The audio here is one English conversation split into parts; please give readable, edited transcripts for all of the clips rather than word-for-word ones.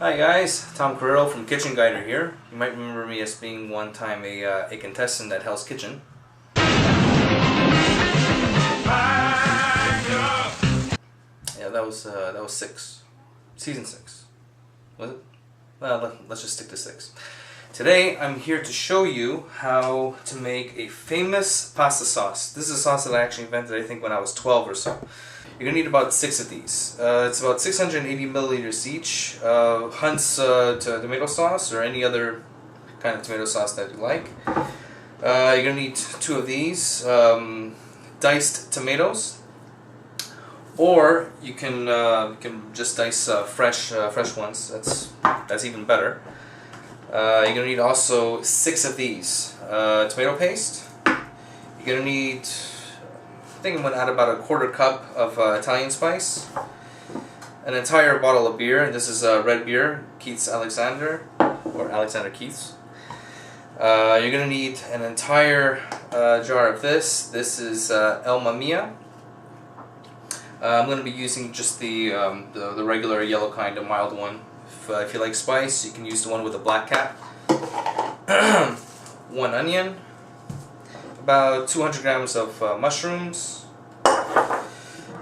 Hi guys, Tom Carrillo from Kitchen Guider here. You might remember me as being one time a contestant at Hell's Kitchen. Yeah, that was 6, season 6. Was it? Well, let's just stick to 6. Today I'm here to show you how to make a famous pasta sauce. This is a sauce that I actually invented, I think, when I was 12 or so. You're going to need about 6 of these. It's about 680 milliliters each. Hunt's tomato sauce or any other kind of tomato sauce that you like. You're going to need 2 of these. Diced tomatoes. Or you can just dice fresh ones. That's even better. You're going to need also 6 of these. Tomato paste. You're going to need, I think I'm going to add about a 1/4 cup of Italian spice. An entire bottle of beer, and this is red beer, Keith's Alexander, or Alexander Keith's. You're going to need an entire jar of this. This is El Mamia. I'm going to be using just the regular yellow kind, a mild one. If you like spice, you can use the one with a black cap. 1 onion, about 200 grams of mushrooms,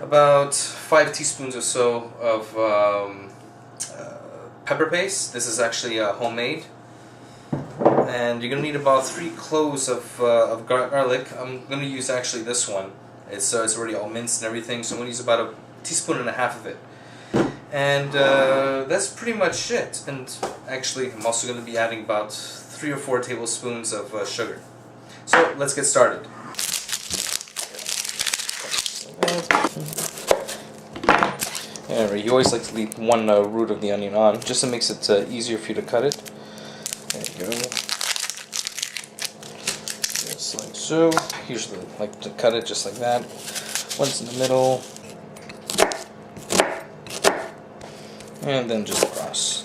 about 5 teaspoons or so of pepper paste. This is actually homemade. And you're going to need about 3 cloves of garlic. I'm going to use actually this one. It's already all minced and everything, so I'm going to use about a teaspoon and a half of it. And that's pretty much it. And actually, I'm also going to be adding about 3 or 4 tablespoons of sugar. So let's get started. Alright, you always like to leave one root of the onion on, just to makes it easier for you to cut it. There you go. Just like so. Usually like to cut it just like that. Once in the middle. And then just across.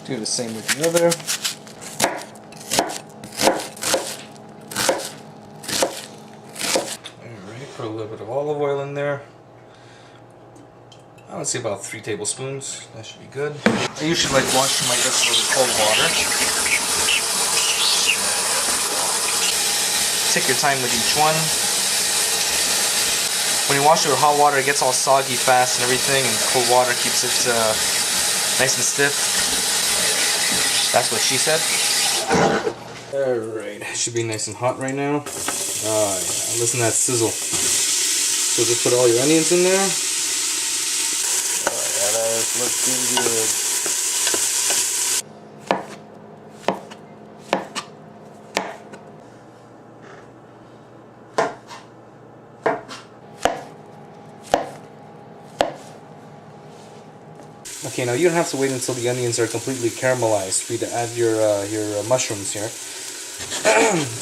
Do the same with the other. Alright, put a little bit of olive oil in there. I would say about 3 tablespoons. That should be good. I usually like washing my vegetables with cold water. Take your time with each one. When you wash it with hot water, it gets all soggy fast and everything, and cold water keeps it nice and stiff. That's what she said. Alright, it should be nice and hot right now. Oh yeah, listen to that sizzle. So just put all your onions in there. Oh yeah, that is looking good. Okay, now you don't have to wait until the onions are completely caramelized for you to add your mushrooms here.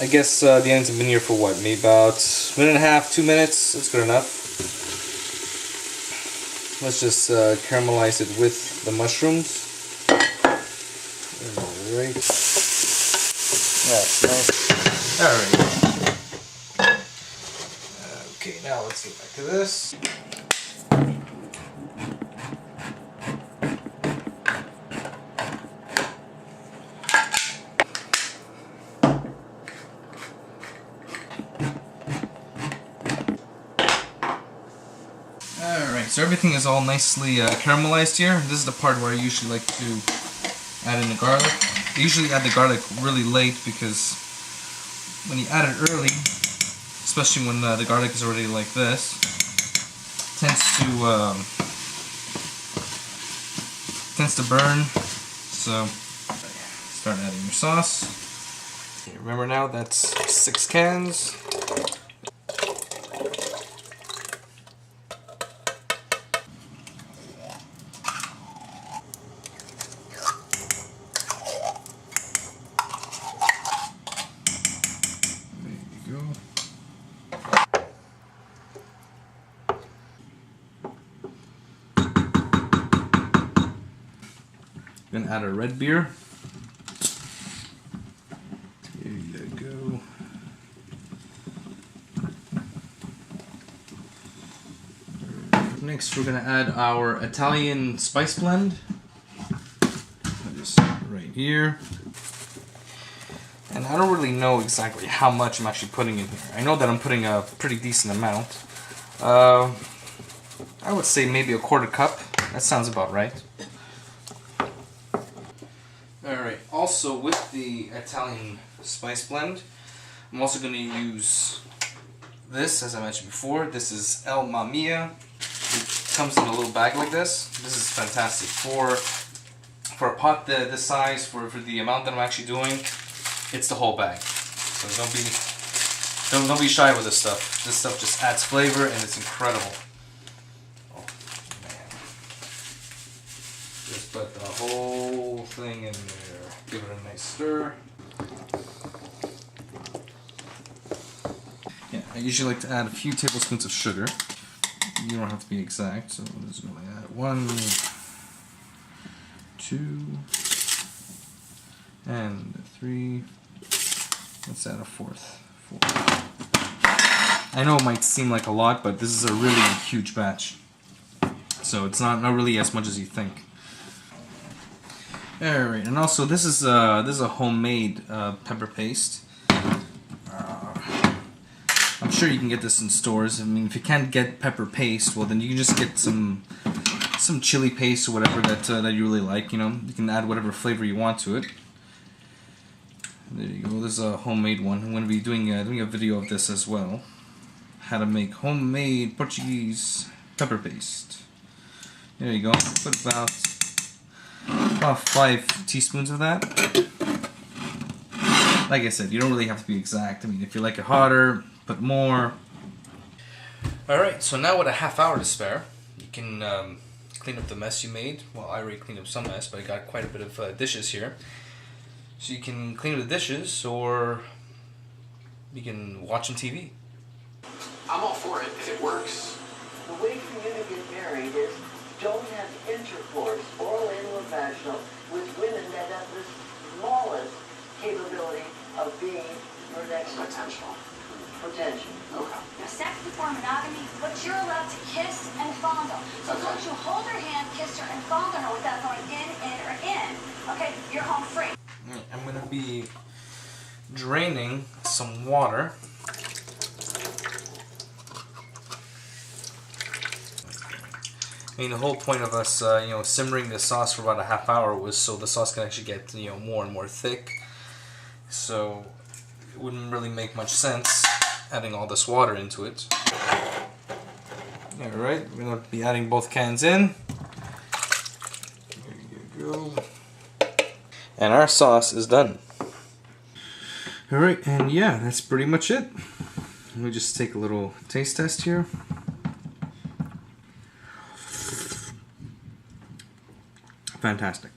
I guess the onions have been here for what, maybe about a minute and a half, 2 minutes. That's good enough. Let's just caramelize it with the mushrooms. Alright. That's nice. Alright. Okay, now let's get back to this. Alright, so everything is all nicely caramelized here. This is the part where I usually like to add in the garlic. I usually add the garlic really late because when you add it early, especially when the garlic is already like this, tends to burn. So start adding your sauce. Okay, remember now that's 6 cans. Gonna add a red beer. Here you go. next we're gonna add our Italian spice blend. Just right here. And I don't really know exactly how much I'm actually putting in here. I know that I'm putting a pretty decent amount. I would say maybe a quarter cup. That sounds about right. Alright, also with the Italian spice blend, I'm also going to use this, as I mentioned before. This is El Mamia. It comes in a little bag like this. This is fantastic. For a pot this size, for the amount that I'm actually doing, it's the whole bag. So don't be shy with this stuff. This stuff just adds flavor and it's incredible. Oh man. Just put the whole thing in there. Give it a nice stir. Yeah, I usually like to add a few tablespoons of sugar. You don't have to be exact, so I'm just going to add 1, 2, and 3. Let's add a 4th. 4. I know it might seem like a lot, but this is a really huge batch. So it's not really as much as you think. Alright, and also this is a homemade pepper paste. I'm sure you can get this in stores. I mean, if you can't get pepper paste, well then you can just get some chili paste or whatever that you really like. You know, you can add whatever flavor you want to it. There you go. This is a homemade one. I'm going to be doing a video of this as well. How to make homemade Portuguese pepper paste. There you go. Put about 5 teaspoons of that. Like I said, you don't really have to be exact. I mean, if you like it hotter, put more. Alright, so now with a half hour to spare, you can clean up the mess you made. Well, I already cleaned up some mess, but I got quite a bit of dishes here. So you can clean up the dishes, or you can watch some TV. I'm all for it if it works. The way for you to get married is don't have intercourse, oral and vaginal, with women that have the smallest capability of being your next Potential. potential. Okay. Now, sex before monogamy, but you're allowed to kiss and fondle. So Okay. once you hold her hand, kiss her, and fondle her without going in, or in, okay, you're home free. I'm going to be draining some water. I mean, the whole point of us, simmering the sauce for about a half hour was so the sauce can actually get, more and more thick. So it wouldn't really make much sense adding all this water into it. Alright, we're going to be adding both cans in. There you go. And our sauce is done. Alright, and yeah, that's pretty much it. Let me just take a little taste test here. Fantastic.